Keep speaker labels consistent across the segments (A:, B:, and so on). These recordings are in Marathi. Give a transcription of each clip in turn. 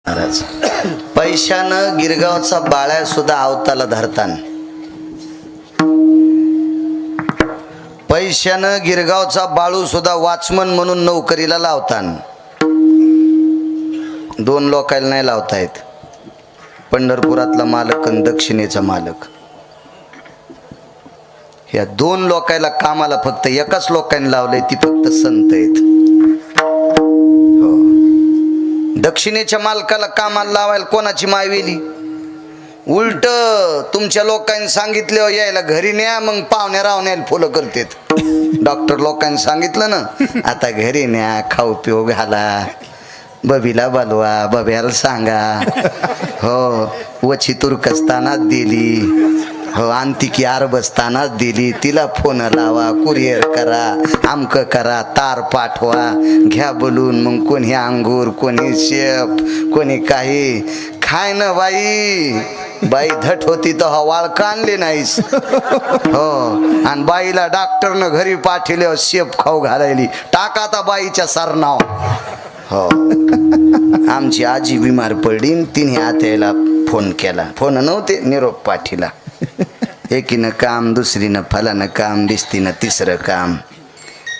A: महाराज पैशानं गिरगावचा बाळ्या सुद्धा आवताला धरतान. पैशानं गिरगावचा बाळू सुद्धा वॉचमन म्हणून नोकरीला लावतान. दोन लोकांना नाही लावतायत, पंढरपुरातला मालक आणि दक्षिणेचा मालक. या दोन लोकांना कामाला फक्त एकाच लोकांनी लावलंय, ती फक्त संत आहेत. दक्षिणेच्या मालकाला कामाला लावायला कोणाची मायवेली? उलट तुमच्या लोकांनी सांगितलं यायला घरी न्या, मग पाहुण्या रावण्याला फुलं करतेत. डॉक्टर लोकांनी सांगितलं ना, आता घरी न्या, खाऊ पिऊ घाला, बबीला बोलवा, बब्याला सांगा. हो, वची तुर्कस्तानात दिली, हो अंतिकी अरबस्तानात दिली, तिला फोन लावा, कुरिअर करा, आमक करा, तार पाठवा, घ्या बोलून. मग कोणी अंगूर, कोणी शेप, कोणी काही. खाय ना बाई, बाई धट होती तर वाळका आणली नाहीस. हो, आणि बाईला डॉक्टरनं घरी पाठवल्यावर शेप खाऊ घालायली. टाका आता बाईच्या सरनाव. हो, आमची आजी बिमार पडली, तिने आत्याला फोन केला. फोन नव्हते, निरोप पाठीला. एकीनं काम, दुसरीनं फलानं काम, दिसतीनं तिसरं काम.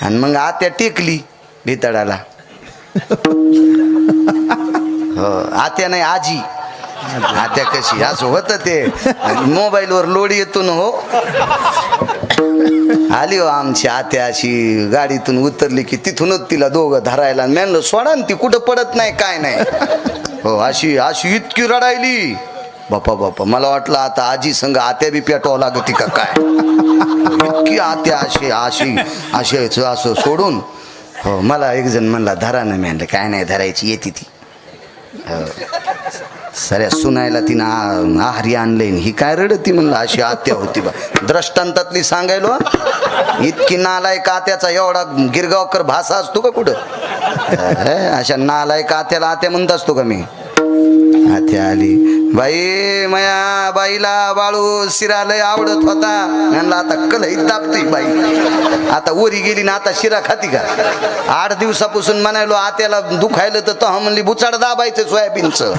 A: आणि मग आत्या टेकली भितडाला. हो, आत्या नाही आजी. आत्या कशी असं होतं ते, मोबाईलवर लोड येतो ना. हो, आली हो आमची आत्या अशी गाडीतून उतरली की तिथूनच तिला दोघं धरायला. म्हणलं सोडा ना, ती कुठं पडत नाही काय नाही. हो, अशी अशी इतकी रडायली. बापा बापा, मला वाटलं आता आजी संग आत्या बी पेटवावं लागती का काय. इतकी आत्या अशी अशी अशी असं सोडून. हो, मला एक जण म्हणला धरा ना. म्हणलं काय नाही धरायची, येते ती. हो, सऱ्या सुनायला तिनं आहारी आणलंय, ही काय रडती म्हणलं. अशी आत्या होती बा, दृष्टांतातली सांगायलो. इतकी नालायक आत्याचा एवढा गिरगावकर भाषा असतो का कुठं? अशा नालायक आत्याला आत्या म्हणत असतो का मी? आत्या आली. बाई मया बाईला बाळू शिरा लय आवडत होता. म्हणलं आता कलही दाबतोय बाई. आता ओरी गेली ना, आता शिरा खाती का? 8 दिवसापासून म्हणायलो आत्याला दुखायलं तर म्हणली बुचाड दाबायचं सोयाबीनचं.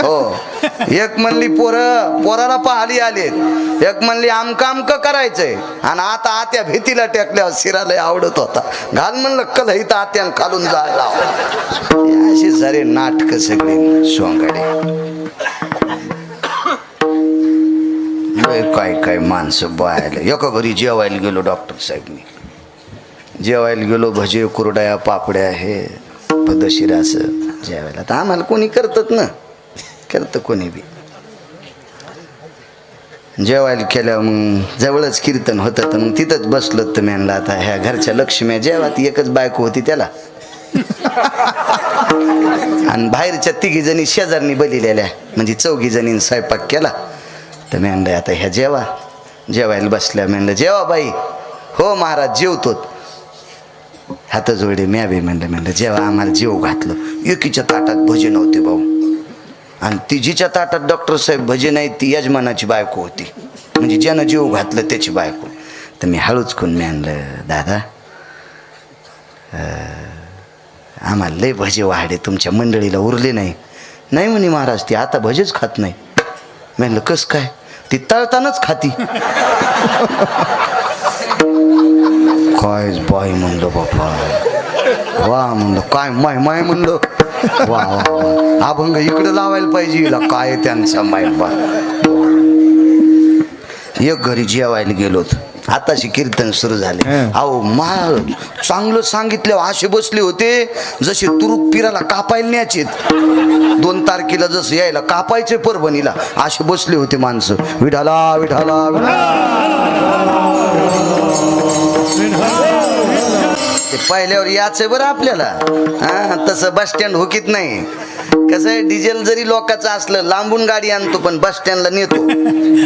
A: हो, एक म्हणली पोराला पाहाली आलेत, एक म्हणली आमक आमक करायचंय. आणि आता आत्या भीतीला टेकल्यावर शिरा लय आवडत होता. घाल म्हणलं कलही तर आत्यानं खालून जायला. अशी सारे नाटक सगळे सोंगाडे. काय काय माणसं बायला. एका घरी जेवायला गेलो डॉक्टर साहेबनी. जेवायला गेलो, भजे कुरड्या पापड्या हे पद्धतशीर असं जेवायला. तर आम्हाला कोणी करतात ना, करतं कोणी बी. जेवायला केल्यावर मग जवळच कीर्तन होतं, तर मग तिथंच बसलो. तर म्हणलं आता ह्या घरच्या लक्ष्म्या जेवा. ती एकच बायको होती त्याला, आणि बाहेरच्या 3 जणी शेजारनी बलिलेल्या, म्हणजे 4 जणींनी स्वयंपाक केला. तर म्हणलं आता ह्या जेवा. जेवायला बसल्या. म्हणलं जेवा बाई. हो महाराज जेवतो. हात जोडे म्या बी म्हणलं जेवा. आम्हाला जेव घातलं. एकीच्या ताटात भजे नव्हते भाऊ, आणि तिजीच्या ताटात डॉक्टर साहेब भजे नाही. ती यजमानाची बायको होती, म्हणजे ज्यानं जेव घातलं त्याची बायको. तर मी हळूच करून म्हणलं दादा, आम्हाला लय भजे वाढे, तुमच्या मंडळीला उरले नाही. नाही म्हणे महाराज, ती आता भजेच खात नाही. म्हणलं कस काय? ती तळतानाच खाती. काय बाई म्हणलं बापा, वा म्हणलं काय माय माय म्हणलं. वा वा वा, अभंग इकडे लावायला पाहिजे. काय त्यांचा माय बा. एक घरी जेवायला गेलोत, आताशी कीर्तन सुरू झाले. अहो चांगलं सांगितलं. असे बसले होते जसे तुरुक पिराला कापायला न्यायचे. 2 तारखेला जसं यायला कापायचे परभणीला, असे बसले होते माणसं. विठाला विठाला ते पहिल्यावर याचं बरं आपल्याला. हा, तसं बस स्टँड हुकीत नाही. कसं आहे, डिझेल जरी लोकांचं असलं लांबून गाडी आणतो, पण बस स्टँडला नेतो.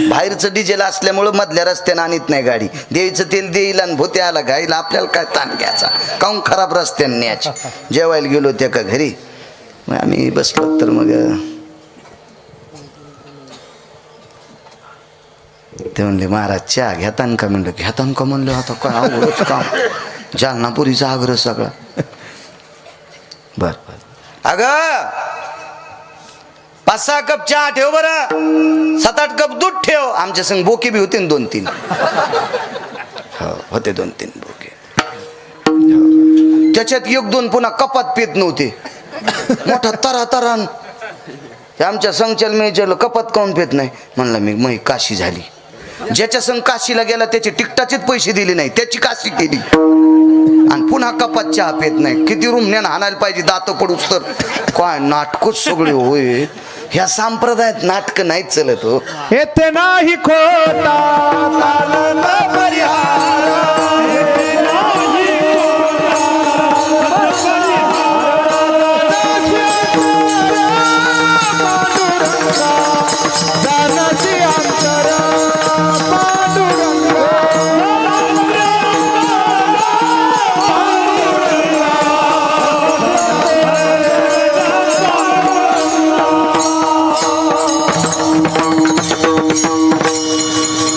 A: बाहेरचं डिझेल असल्यामुळं मधल्या रस्त्यानं आणत नाही गाडी. द्यायचं तेल देईल आणि भोते आला घाईला, आपल्याला काय ताण घ्यायचा, काहून खराब रस्त्यानं न्यायची. जेवायला गेलो त्या का घरी, मग आम्ही बसलो. तर मग ते म्हणले महाराज चहा घेतान का? म्हणलं घेतान का? म्हणलं आता काय आवडच काम, जालनापुरीचा आग्रह सगळा. बर बर. अगं 5-6 कप चहा ठेव बरं, 7-8 कप दूध ठेव. आमच्या संग बोके बी होते 2-3. हो होते 2-3 बोके. त्याच्यात 1-2 पुन्हा कपात पेत नव्हते. मोठा तरातरान आमच्या संगच्याला मी विचारलं कपात काऊन पेत नाही. म्हणला मी मग काशी झाली. ज्याच्या संग काशीला गेला त्याचे तिकटाचेच पैसे दिले नाही, त्याची काशी केली आणि पुन्हा कपात चहा पेत नाही. किती रुमण्यानं हाणायला पाहिजे दात पडूच तर. काय नाटकच सगळे होय. ह्या संप्रदायात नाटक नाहीच चलत हो.
B: येते नाही खोटा तालन परिहार.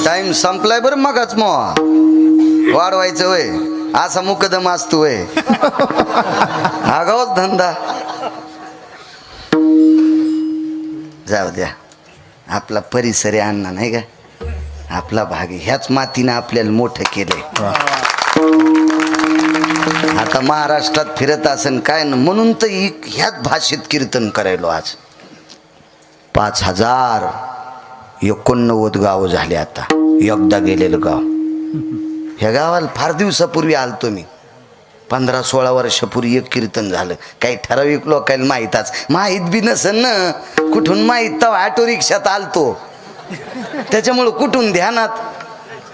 A: टाइम संपलाय बरं मगच मग वाढवायचं वय. असा मुकदम असतो वय. आगावच धंदा. जाऊ द्या, आपला परिसर आहे अण्णा नाही का, आपला भाग आहे. ह्याच मातीनं आपल्याला मोठं केलंय. आता महाराष्ट्रात फिरत असन काय ना म्हणून तर ह्याच भाषेत कीर्तन करायलो. आज 5089 गाव झाले. आता एकदा गेलेलं गाव. ह्या गावाला फार दिवसापूर्वी आलतो मी. 15-16 वर्षापूर्वी एक कीर्तन झालं. काही ठराविक लोकांना माहीत बी नसन ना. कुठून माहीत तर ऑटो रिक्षात आलतो त्याच्यामुळं कुठून ध्यानात.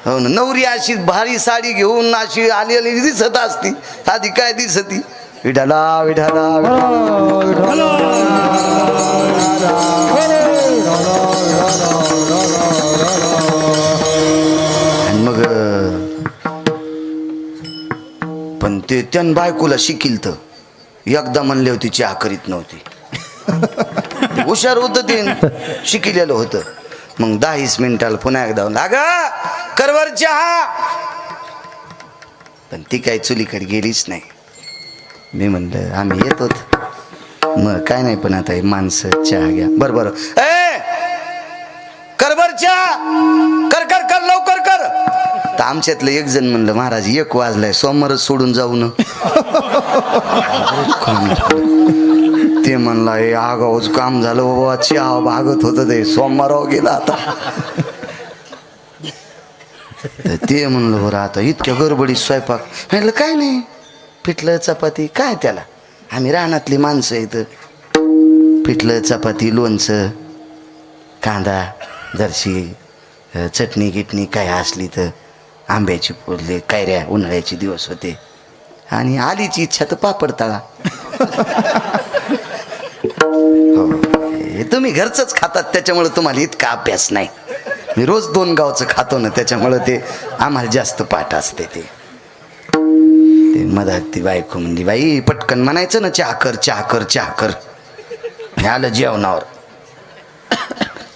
A: हो ना, नवरी अशी भारी साडी घेऊन अशी आलेली दिसत असती. आधी काय दिसती, विठाला विठाला आणि मग पण ते त्यान बायकोला शिकील तर एकदा म्हणले होते चहा करीत नव्हती. हुशार होतं ते, शिकिलेलं होतं. मग 10-20 मिनिटाला पुन्हा एकदा लागा करवर चहा. पण ती काही चुलीकडे गेलीच नाही. मी म्हणलं आम्ही येतो मग काय नाही, पण आता हे माणसं चहा घ्या. बरं ए करवर चहा कर कर कर लवकर कर. तर आमच्यातलं एक जण म्हणलं महाराज 1 वाजलाय, सोमवारच सोडून जाऊ ना. ते म्हणला हे आगाऊच काम झालं बाबा, चहा भागत होतं ते, सोमवारावर गेला आता. ते म्हणलं बरं आता इतक्या गडबडीत स्वयंपाक. म्हटलं काय नाही, पिठलं चपाती काय त्याला, आम्ही रानातली माणसं इथं. पिठलं चपाती, लोणचं, कांदा, जरशी चटणी गिटणी काय असली तर, आंब्याची फुले, कैऱ्या, उन्हाळ्याचे दिवस होते आणि आलीची इच्छा तर पापड तळा. हो, तुम्ही घरचंच खातात त्याच्यामुळे तुम्हाला इतका अभ्यास नाही. मी रोज 2 गावचं खातो ना, त्याच्यामुळं ते आम्हाला जास्त पाठ असते. ते मधात ती बायको म्हणजे बाई पटकन म्हणायचं ना चहा कर चहा कर चहा कर. हे आलं जेवणावर.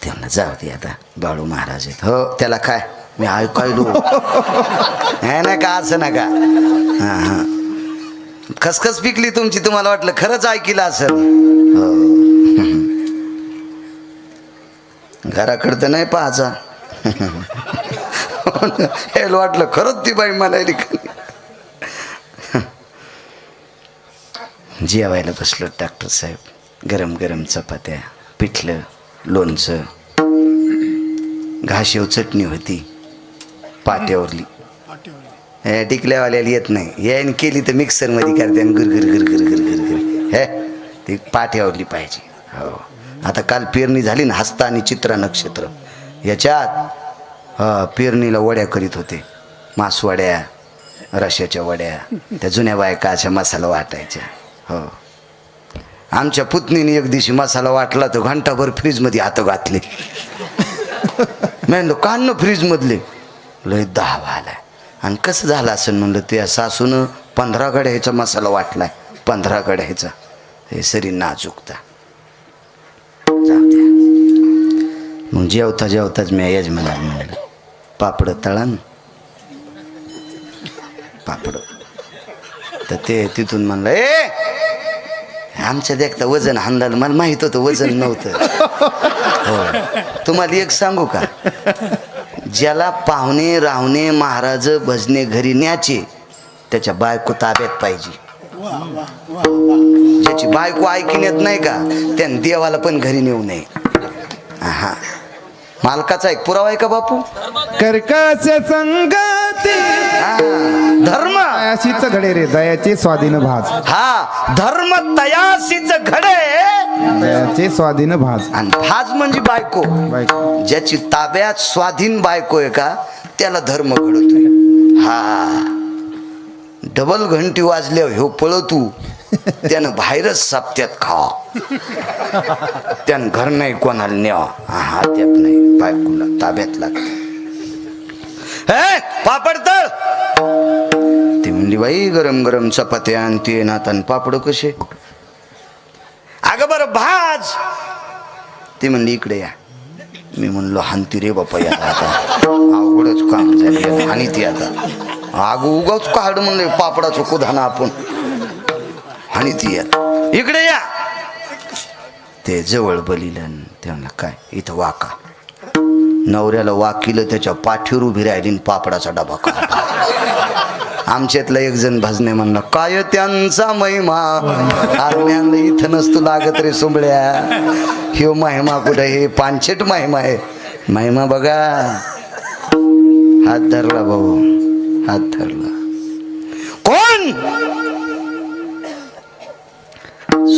A: ते म्हणलं जाऊ दे आता बाळू महाराज आहेत. हो त्याला काय मी ऐकायलो हे ना का असं नका. हां हां खसखस पिकली तुमची, तुम्हाला वाटलं खरंच ऐकलं असेल. हो घराकडं तर नाही पाहायचा. हे वाटलं खरंच ती बाई म्हणायली. जेवायला बसलो डॉक्टर साहेब. गरम गरम चपात्या, पिठलं, लोणचं, घाशेव चटणी होती पाट्यावरली. हे टिकल्यावाल्याला येत नाही, याने केली तर मिक्सरमध्ये करते आणि गुरगुर गुरगुर गुरगुर गुर. हे ती पाट्यावरली पाहिजे. हो आता काल पेरणी झाली ना, हस्ता आणि चित्रा नक्षत्र याच्यात पेरणीला वड्या करीत होते. मासवड्या, रश्याच्या वड्या. त्या जुन्या बायका अशा मसाला वाटायच्या. हो आमच्या पुतणीने एक दिवशी मसाला वाटला तर घंटाभर फ्रीजमध्ये हात घातले. म्हणलं काढणं फ्रीजमधले, लय 10 आलाय. आणि कसं झालं असं म्हणलं, त्या सासूनं 15 गड्याचा मसाला वाटलाय. 15 गड्याचा. हे सरी नाजूकता. मग जेवता जेवताच मी यजमानाला म्हणलं पापड तळण पापड. तर ते तिथून म्हणलं ए आमच्या देखता वजन हांदाल मला माहित होतं वजन नव्हतं. हो तुम्हाला एक सांगू का, ज्याला पाहुणे राहुणे महाराज भजने घरी न्यायचे त्याच्या बायको ताब्यात पाहिजे. ज्याची बायको ऐकून येत नाही का त्याने देवाला पण घरी नेऊ नये. हा मालकाचा एक पुरावा आहे का बापू.
B: कर्कश संगती
A: धर्म
B: दयाशीच घडे रे, दयाचे स्वाधीन भाज.
A: हा धर्म तयासीच घडे
B: दयाचे स्वाधीन भाज.
A: आणि भाज म्हणजे बायको.
B: बायको.
A: ज्याची ताब्यात स्वाधीन बायको आहे का त्याला धर्म घडतोय. हा डबल घंटी वाजल्यावर ह्यो पळतू त्यानं बाहेरच सापत्यात खावा, त्यानं घर नाही कोणाला न्यावा. हा त्यात नाही बायकोला ताब्यात लागते. पापड तळ ती म्हणली बाई गरम गरम चपात्या आणि ते नातान पापड कसे. अगं बरं भाज. ती म्हणली इकडे या. मी म्हणलो हानती रे बापा या आता अवघडच काम झाले आणि ती आता अग उगाच काढ म्हणले पापडाचं कुधाना आपण आणि ती या इकडे या. ते जवळ बलिलं ते म्हणलं काय इथं वाका. नवऱ्याला वाकीलं त्याच्या पाठीवर उभी राहिली पापडाचा डबा काढला. आमच्यातला एक जण भजने म्हणला काय त्यांचा महिमा. आरम्याला इथं नसतो लागत रे सुंबळ्या. ह्यो महिमा कुठं हे पानशेट महिमा आहे. महिमा बघा. हात धरला भाऊ हात धरला. कोण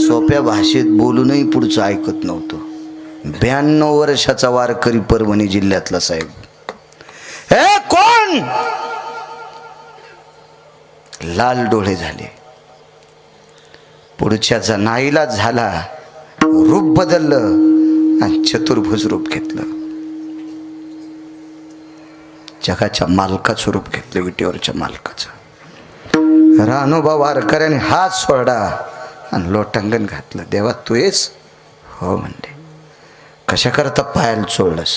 A: सोप्या भाषेत बोलूनही पुढचं ऐकत नव्हतं. 92 वर्षाचा वारकरी परभणी जिल्ह्यातला साहेब. हे कोण. लाल डोळे झाले. पुढच्याचा नाईलाज झाला. रूप बदललं आणि चतुर्भुज रूप घेतलं. जगाच्या मालकाचं रूप घेतलं. विटेवरच्या मालकाचं. रानोबा वारकऱ्याने हात सोडा आणि लोटांगण घातलं. देवा तू येस. हो म्हणले. कशा करता पायाला सोडलंस.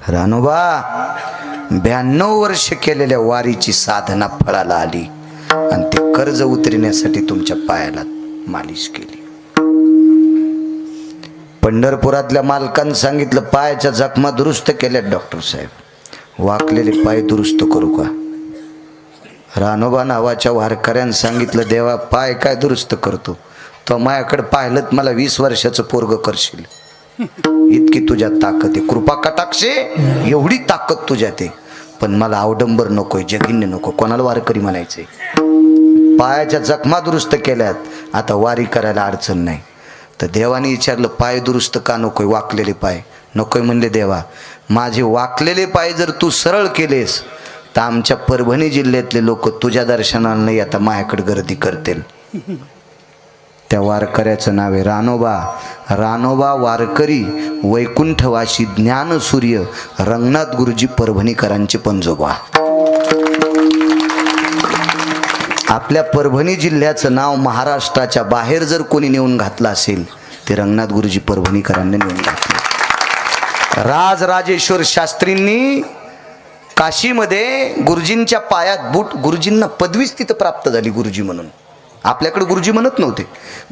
A: रानोबा 92 वर्ष केलेल्या वारीची साधना फळाला आली आणि ते कर्ज उतरण्यासाठी तुमच्या पायाला मालिश केली. पंढरपुरातल्या मालकांनी सांगितलं पायाच्या जखमा दुरुस्त केल्या डॉक्टर साहेब. वाकलेले पाय दुरुस्त करू का. रानोबा नावाच्या वारकऱ्यानं सांगितलं देवा पाय काय दुरुस्त करतो. तो माझ्याकडे पाहिलं मला 20 वर्षाचं पोरग करशील. इतकी तुझ्यात ताकद आहे. कृपा कटाक्षे एवढी ताकद तुझ्यात आहे. पण मला अवडंबर नकोय जगिन्य नको. कोणाला वारकरी म्हणायचंय. पायाच्या जखमा दुरुस्त केल्यात आता वारी करायला अडचण नाही. तर देवाने विचारलं पाय दुरुस्त का नकोय. वाकलेले पाय नकोय म्हणले. देवा माझे वाकलेले पाय जर तू सरळ केलेस तर आमच्या परभणी जिल्ह्यातले लोक तुझ्या दर्शनाला नाही आता माझ्याकडे गर्दी करतील. त्या वारकऱ्याचं नाव आहे रानोबा. रानोबा वारकरी वैकुंठवासी ज्ञानसूर्य रंगनाथ गुरुजी परभणीकरांचे पंजोबा. आपल्या परभणी जिल्ह्याचं नाव महाराष्ट्राच्या बाहेर जर कोणी नेऊन घातलं असेल ते रंगनाथ गुरुजी परभणीकरांनी नेऊन घातलं. राजराजेश्वर शास्त्रींनी काशीमध्ये गुरुजींच्या पायात बूट. गुरुजींना पदवीच तिथं प्राप्त झाली गुरुजी म्हणून. आपल्याकडे गुरुजी म्हणत नव्हते.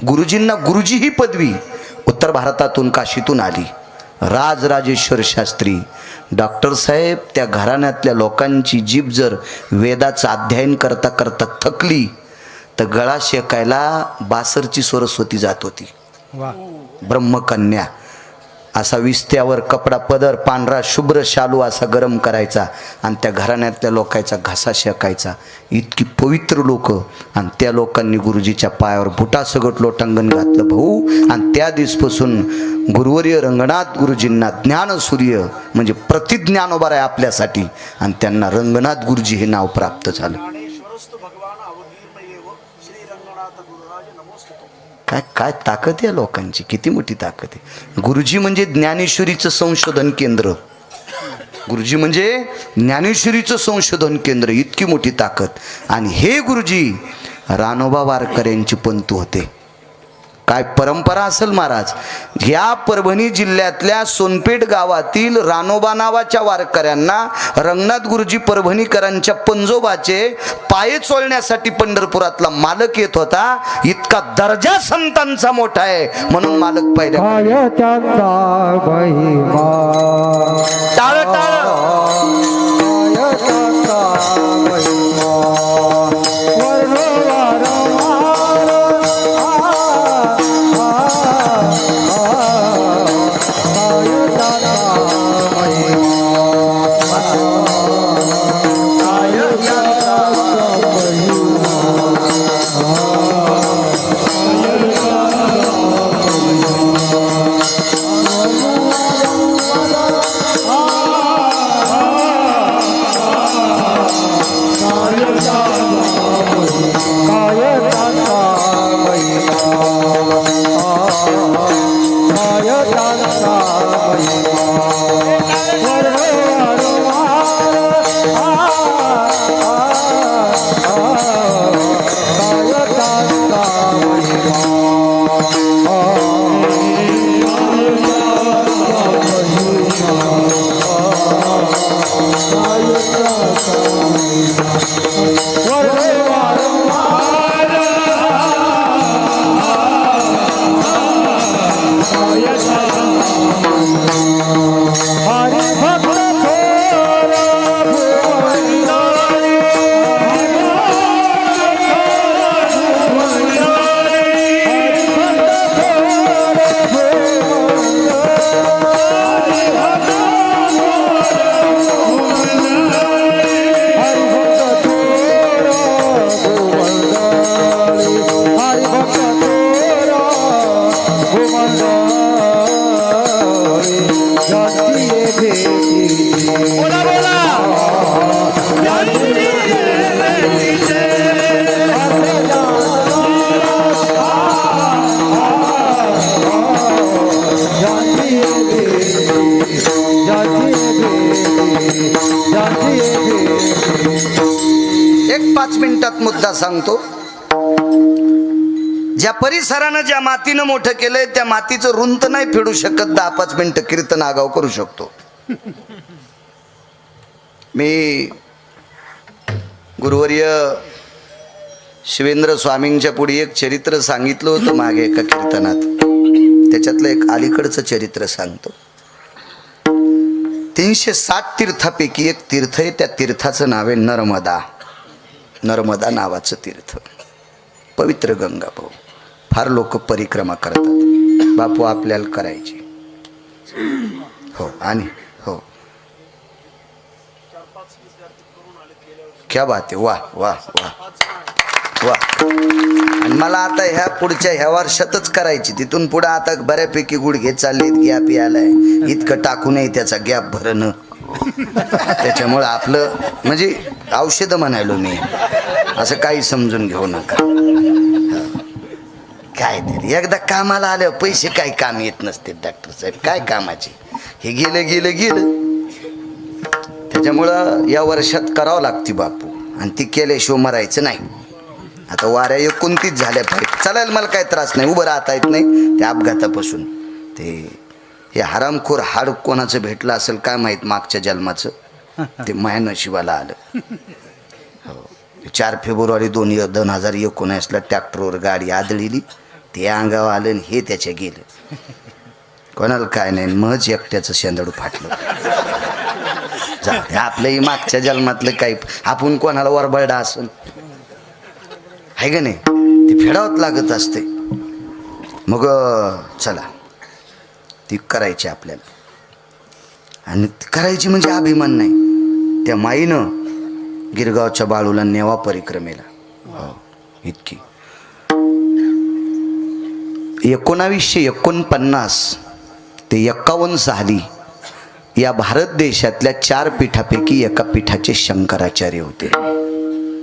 A: गुरुजींना गुरुजी ही पदवी उत्तर भारतातून काशीतून आली. राजराजेश्वर शास्त्री डॉक्टर साहेब त्या घराण्यातल्या लोकांची जीभ जर वेदाचं अध्ययन करता करता थकली तर गळा शेकायला बासरची सरस्वती जात होती. ब्रह्मकन्या असा विस्त्यावर कपडा पदर पांढरा शुभ्र शालू असा गरम करायचा आणि त्या घराण्यातल्या लोकांचा घासा शेकायचा. इतकी पवित्र लोक. आणि त्या लोकांनी गुरुजीच्या पायावर बुटासगट लोटांगण घातलं भाऊ. आणि त्या दिवसपासून गुरुवर्य रंगनाथ गुरुजींना ज्ञानसूर्य म्हणजे प्रतिज्ञानोबा आहे आपल्यासाठी. आणि त्यांना रंगनाथ गुरुजी हे नाव प्राप्त झालं. काय काय ताकद आहे लोकांची. किती मोठी ताकद आहे. गुरुजी म्हणजे ज्ञानेश्वरीचं संशोधन केंद्र. गुरुजी म्हणजे ज्ञानेश्वरीचं संशोधन केंद्र. इतकी मोठी ताकद. आणि हे गुरुजी रानोबा वारकऱ्यांचे पंतू होते. काय परंपरा असेल महाराज. ह्या परभणी जिल्ह्यातल्या सोनपेठ गावातील रानोबा नावाच्या वारकऱ्यांना रंगनाथ गुरुजी परभणीकरांच्या पंजोबाचे पाय चोळण्यासाठी पंढरपुरातला मालक येत होता. इतका दर्जा संतांचा मोठा आहे म्हणून मालक पहिल्या टाळ टाळ एक 5 मिनिटात मुद्दा सांगतो. ज्या परिसरानं ज्या मातीनं मोठं केलंय त्या मातीचं ऋण तर नाही फेडू शकत. 10-5 मिनिटं कीर्तन आगाव करू शकतो. मी गुरुवर्य शिवेंद्र स्वामींच्या पुढे एक चरित्र सांगितलं होतं मागे एका कीर्तनात. त्याच्यातलं एक अलीकडचं चरित्र सांगतो. 360 तीर्थापैकी एक तीर्थ आहे. त्या तीर्थाचं नाव आहे नर्मदा. नर्मदा नावाचं तीर्थ, पवित्र गंगा भाऊ. फार लोक परिक्रमा करतात. बापू आपल्याला करायची. हो आणि हो, क्या बात आहे. वा वा वा वा. आणि मला आता ह्या पुढच्या ह्या वर्षातच करायची. तिथून पुढे आता बऱ्यापैकी गुडघे चाललेत, गॅप यायलाय. इतकं टाकू नये त्याचा गॅप भरणं. त्याच्यामुळं आपलं म्हणजे औषधं म्हणायलो मी. असं काही समजून घेऊ नका. काय तरी एकदा कामाला आलं पैसे काही काम येत नसते डॉक्टर साहेब. काय कामाचे, हे गेलं गेलं गेलं. त्याच्यामुळं या वर्षात करावं लागते बापू. आणि ती केल्याशिवाय मरायचं नाही. आता वाऱ्या 29 झाल्या पाहिजे. चालेल, मला काही त्रास नाही. उभं राहता येत नाही त्या अपघातापासून. ते हे हरामखोर हाड कोणाचं भेटलं असेल काय माहीत मागच्या जन्माचं. ते माया नशिबाला आलं. हो, 4 फेब्रुवारी 2019ला ट्रॅक्टरवर गाडी आदळली. ते अंगावर आलं आणि हे त्याच्या गेलं. कोणाला काय नाही, मग एकट्याचं शेंदडू फाटलं. आपलंही मागच्या जन्मातलं काही आपण कोणाला वरबळडा असून आहे का नाही, ती फेडावत लागत असते. मग चला ती करायची आपल्याला. आणि करायची म्हणजे अभिमान नाही. त्या माईनं गिरगावच्या बाळूला नेवा परिक्रमेला. हो, इतकी 1949 ते 51 साली या भारत देशातल्या 4 पीठापैकी एका पीठाचे शंकराचार्य होते,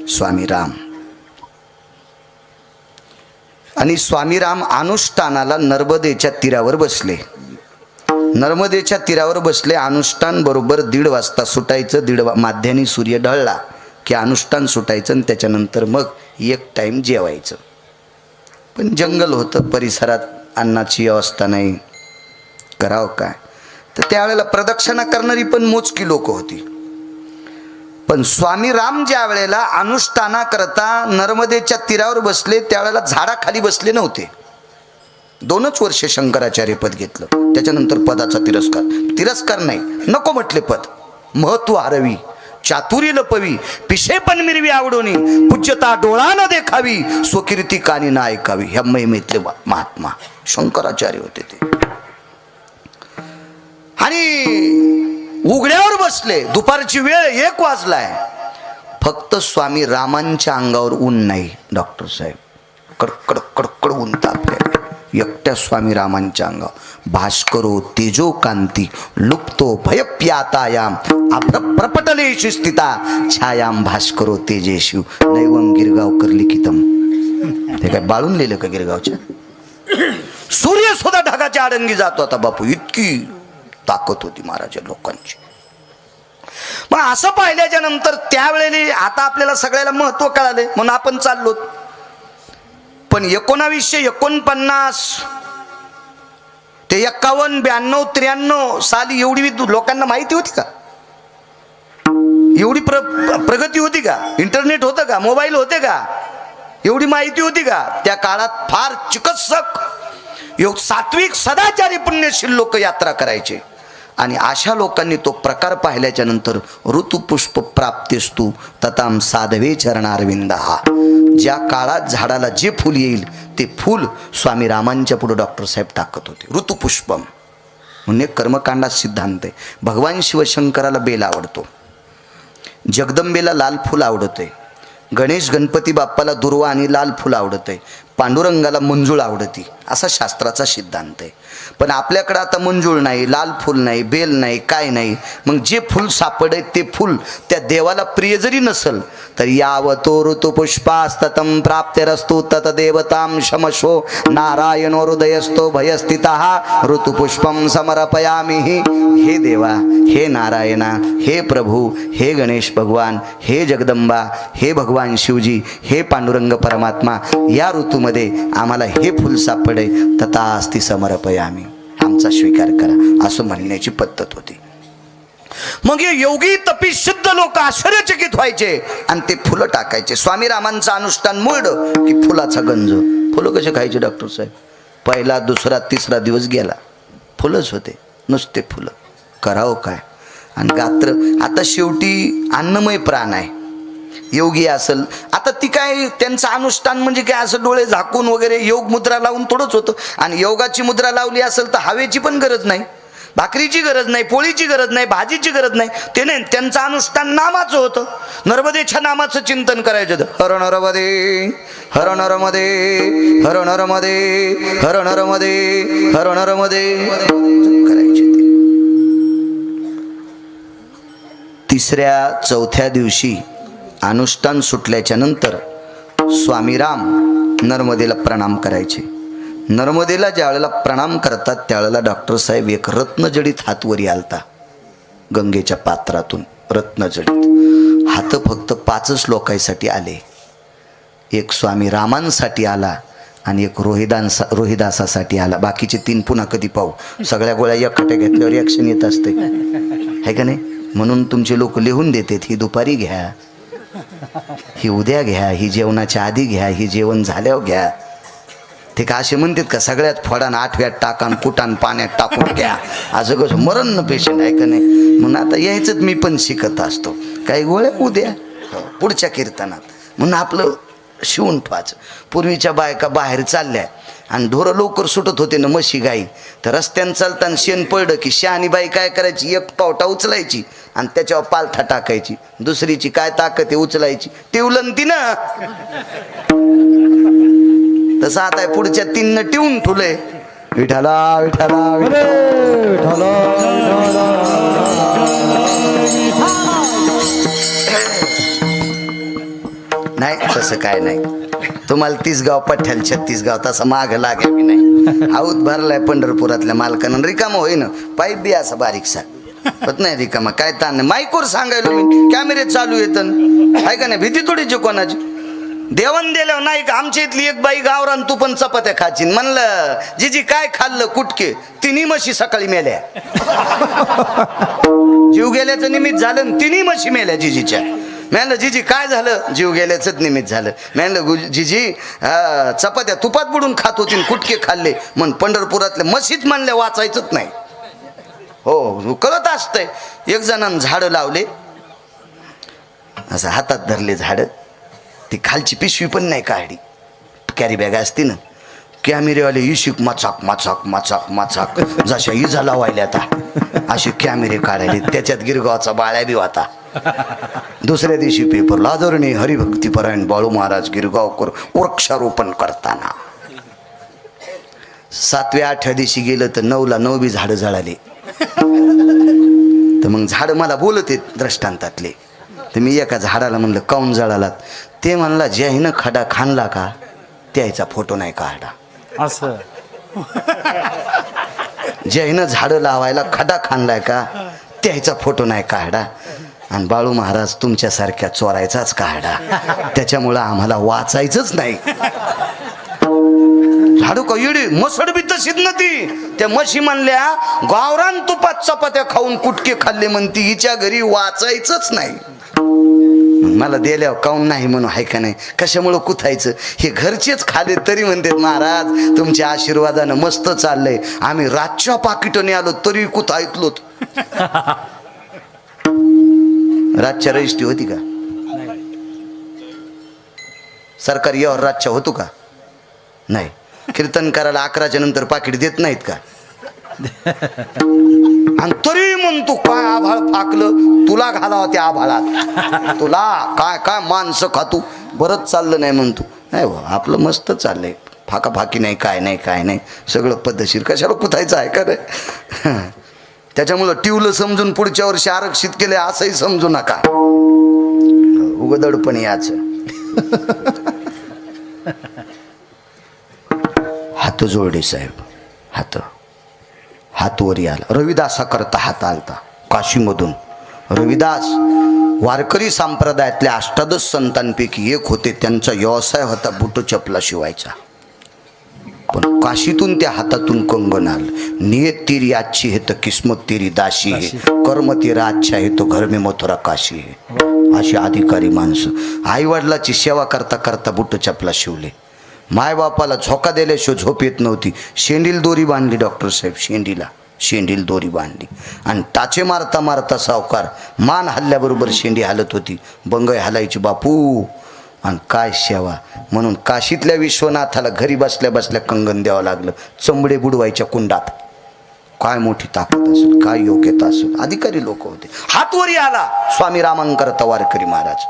A: स्वामी राम. आणि स्वामी राम अनुष्ठानाला नर्मदेच्या तीरावर बसले. नर्मदेच्या तीरावर बसले. अनुष्ठान बरोबर 1:30 वाजता सुटायचं. 1:30 माध्यानी सूर्य ढळला की अनुष्ठान सुटायचं आणि त्याच्यानंतर मग 1 टाइम जेवायचं. पण जंगल होतं, परिसरात अन्नाची व्यवस्था नाही, करावं काय. तर त्यावेळेला प्रदक्षिणा करणारी पण मोजकी लोक होती. पण स्वामी राम ज्या वेळेला अनुष्ठानाकरता नर्मदेच्या तीरावर बसले त्यावेळेला झाडाखाली बसले नव्हते. 2च वर्ष शंकराचार्य पद घेतलं, त्याच्यानंतर पदाचा तिरस्कार नाही, नको म्हटले पद. महत्व हरवी, चातुर्य लपवी, पिशे पण मिरवी आवडोनी, पूज्यता डोळा न देखावी, स्वकीर्ती कानी ना ऐकावी. ह्या महिमेतले महात्मा शंकराचार्य होते ते. आणि उघड्यावर बसले, दुपारची वेळ 1 वाजलाय, फक्त स्वामी रामांच्या अंगावर ऊन नाही. डॉक्टर साहेब, कडकड कडकड ऊन तापले. एकट्या स्वामी रामांच्या अंगावर भास्करो तेजो कांती लुप्तो भयप्यातायाम प्रपटलेषु स्थिता छायाम भास्करो तेजेशु नैवम गिरगावकर लिखितम. ते काय बाळून लिहिलं का गिरगावच्या? सूर्य सुद्धा ढगाच्या आडंगी जातो आता बापू, इतकी ताकद होती महाराजा लोकांची. मग असं पाहिल्याच्या नंतर त्यावेळेला आता आपल्याला सगळ्याला महत्व कळाले म्हणून आपण चाललो. पण 1949 ते 51, 92, 93 साली एवढी लोकांना माहिती होती का? एवढी प्रगती होती का? इंटरनेट होतं का? मोबाईल होते का? एवढी माहिती होती का? त्या काळात फार चिकित्सक, सात्विक, सदाचारी, पुण्यशील लोक यात्रा करायचे. आणि अशा लोकांनी तो प्रकार पाहिल्याच्या नंतर ऋतुपुष्प प्राप्तिस्तु तताम साधवे चरणारविंदा. ज्या काळात झाडाला जे फूल येईल ते फूल स्वामी रामांच्या पुढे डॉक्टर साहेब टाकत होते. ऋतुपुष्पम म्हणजे कर्मकांडात सिद्धांत आहे. भगवान शिवशंकराला बेल आवडतो, जगदंबेला लाल फूल आवडते, गणेश गणपती बाप्पाला दुर्वा आणि लाल फूल आवडते, पांडुरंगाला मंजुळ आवडती, असा शास्त्राचा सिद्धांत आहे. पण आपल्याकडे आता मंजुळ नाही, लाल फूल नाही, बेल नाही, काय नाही. मग जे फूल सापडे ते फूल त्या देवाला प्रिय जरी नसल तर यावतो ऋतुपुष्पास्ततम प्राप्तिरस्तु तत देवतां शमशो नारायणो हृदयस्थो भयस्थितः ऋतुपुष्पम समर्पयामि. हे देवा, हे नारायणा, हे प्रभू, हे गणेश भगवान, हे जगदंबा, हे भगवान शिवजी, हे पांडुरंग परमात्मा, या ऋतूमध्ये आम्हाला हे फूल सापडे तथास्ति समर्पयामि, आमचा स्वीकार करा, असं म्हणण्याची पद्धत होती. मग हे योगी तपिसिद्ध लोक आश्चर्यचकित व्हायचे आणि ते फुलं टाकायचे. स्वामी रामांचं अनुष्ठान मोडलं की फुलाचा गंज. फुलं कसे खायचे डॉक्टर साहेब? पहिला, दुसरा, तिसरा दिवस गेला, फुलंच होते, नुसते फुलं. करावं काय? आणि गात्र आता शेवटी अन्नमय प्राण आहे. योगी असेल आता ती काय, त्यांचं अनुष्ठान म्हणजे काय असं डोळे झाकून वगैरे योग मुद्रा लावून थोडंच होतं. आणि योगाची मुद्रा लावली असेल तर हवेची पण गरज नाही, भाकरीची गरज नाही, पोळीची गरज नाही, भाजीची गरज नाही. ते नाही, त्यांचं अनुष्ठान नामाचं होतं. नर्मदेच्या नामाचं चिंतन करायचं. हर नर्मदे, हर नर्मदे, हर नर्मदे, हर नर्मदे, हर नर्मदे करायचे. तिसऱ्या चौथ्या दिवशी अनुष्ठान सुटल्याच्या नंतर स्वामी राम नर्मदेला प्रणाम करायचे. नर्मदेला ज्या वेळेला प्रणाम करतात त्यावेळेला डॉक्टर साहेब एक रत्नजडीत हात वरी आलता गंगेच्या पात्रातून. रत्नजडीत हात फक्त 5च लोकांसाठी आले. एक स्वामी रामांसाठी आला आणि एक रोहिदासासाठी आला. बाकीचे 3 पुन्हा कधी पाहू. सगळ्या गोळ्या एकट्या घेतल्यावर रिॲक्शन येत असते, है का नाही? म्हणून तुमचे लोक लिहून देतात, ही दुपारी घ्या, ही उद्या घ्या, ही जेवणाच्या आधी घ्या, ही जेवण झाल्यावर घ्या. ते का असे म्हणतात का सगळ्यात फोडान 8व्यात टाकान कुटान पाण्यात टाकून घ्या, असं कसं मरण पेशंट आहे का नाही? म्हणून आता यायचंच मी पण शिकत असतो. काही गोळ्या उद्या पुढच्या कीर्तनात म्हणून आपलं शिवून ठेवायचं. पूर्वीच्या बायका बाहेर चालल्या आणि ढोरं लवकर सुटत होते ना, म्हशी गाई, तर रस्त्यानं चालताना शेण पडलं की शहाणी बाई काय करायची, एक पावटा उचलायची आणि त्याच्यावर पालथा टाकायची. दुसरीची काय ताकद आहे उचलायची, टिवलं ती ना. तसं आता पुढच्या 3 टिवून ठुलंय. विठाला विठाला विठाला. नाही तसं काय नाही. तुम्हाला 30 गाव पठ्याला 36 गाव तसं माग लागे मी नाही. आऊत भरलाय पंढरपुरातल्या मालकानं, रिकामा होईन पाईप बी असा बारीकसा होत नाही रिकामा. काय ताण नाही. माईकवर सांगायलो मी, कॅमेरे चालू येतं आहे का नाही? भीती थोडीची कोणाची. देवण दिल्यावर नाही का आमच्या इथली एक बाई गावरान तू पण चपात्या खाचीन म्हणलं जीजी काय खाल्लं कुटके तिन्ही म्हशी सकाळी मेल्या जीव गेल्याचं निमित्त झालं आणि तिन्ही म्हशी मेल्या जिजीच्या म्हणलं जीजी काय झालं जीव गेल्याचंच निमित्त झालं म्हणलं जीजी चपात्या तुपात बुडून खात होती कुटके खाल्ले मग पंढरपुरातल्या म्हशीच म्हणल्या वाचायचंच नाही हो कळत असतंय एक जणांनी झाडं लावले असं हातात धरले झाडं ती खालची पिशवी पण नाही काढली कॅरी बॅग असते ना कॅमेरेवाले इशिक मचाक मचाक मचाक मचाक जशा इजा लावायला आता असे कॅमेरे काढायले त्याच्यात गिरगावचा बाळ्या बी होता दुसऱ्या दिवशी पेपरला आदरणीय हरिभक्तीपरायण बाळू महाराज गिरगावकर वृक्षारोपण करताना 7व्या-8व्या दिवशी गेलं तर 9ला 9 बी झाडं जळाले तर मग झाडं मला बोलत आहेत दृष्टांतातले तर मी एका झाडाला म्हणलं काऊन जळालात ते म्हणला ज्याहीनं खडा खाणला का त्याचा फोटो नाही काढा
C: असं
A: ज्याहीनं झाडं लावायला खडा खाणलाय का त्याचा फोटो नाही काढा आणि बाळू महाराज तुमच्यासारख्या चोरायचाच काढा त्याच्यामुळं आम्हाला वाचायचंच नाही झाडू का येडी मसड बी तशीच ना ती त्या म्हशी म्हणल्या गावरान तुपात चपात्या खाऊन कुटके खाल्ले म्हणती हिच्या घरी वाचायचंच नाही मला दिल्यावर काऊन नाही म्हणून हाय का नाही कशामुळं कुथायचं हे घरचेच खाले तरी म्हणते महाराज तुमच्या आशीर्वादानं मस्त चाललंय आम्ही रातच्या पाकिटने आलो तरी कुथायतलो रातच्या रजिस्ट्री होती का सरकारी यावर रातच्या होतो का नाही कीर्तन करायला 11च्या नंतर पाकिट देत नाहीत का आणि तरी म्हणतो काय आभाळ फाकलं तुला घाला होत्या आभाळात तुला काय काय माणसं खातू बरंच चाललं नाही म्हणतो नाही हो आपलं मस्त चाललंय फाकाफाकी नाही काय नाही सगळं पद्धतशीर कशाला कुथायचं आहे का रे त्याच्यामुळं टिवलं समजून पुढच्या वर्षी आरक्षित केले असंही समजू नका उगदडपण याच हात जोडले साहेब हात वरी आला रविदासा करता हात आलता काशीमधून रविदास वारकरी संप्रदायातल्या 18 संतांपैकी एक होते त्यांचा व्यवसाय होता बुट चपला शिवायचा पण काशीतून त्या हातातून कंगन आलं नियत तेरी अच्छी है तो किस्मत तेरी दाशी है कर्म तेरा अच्छा है तो घर में मथुरा काशी है अशी अधिकारी माणसं आई वडिलाची सेवा करता करता बुट चपला शिवले मायबापाला झोका दिल्याशिवाय झोप येत नव्हती शेंडील दोरी बांधली डॉक्टर साहेब शेंडील दोरी बांधली आणि टाचे मारता मारता सावकार मान हल्ल्याबरोबर शेंडी हालत होती बंगई हालायची बापू आणि काय सेवा म्हणून काशीतल्या विश्वनाथाला घरी बसल्या बसल्या कंगन द्यावं लागलं चंबडे बुडवायच्या कुंडात काय मोठी ताकद असेल काय योग्यता असेल अधिकारी लोक होते हातवरी आला स्वामी रामांकरता वारकरी महाराज